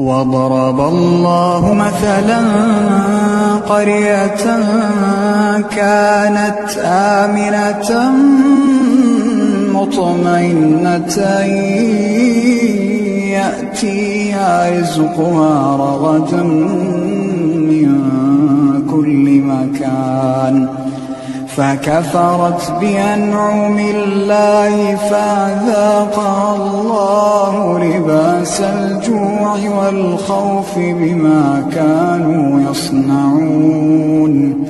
وضرب الله مثلا قرية كانت آمنة مطمئنة يأتيها رزقها رغدا من كل مكان فكفرت بأنعم الله فأذاقها الله لباس الجوع والخوف بما كانوا يصنعون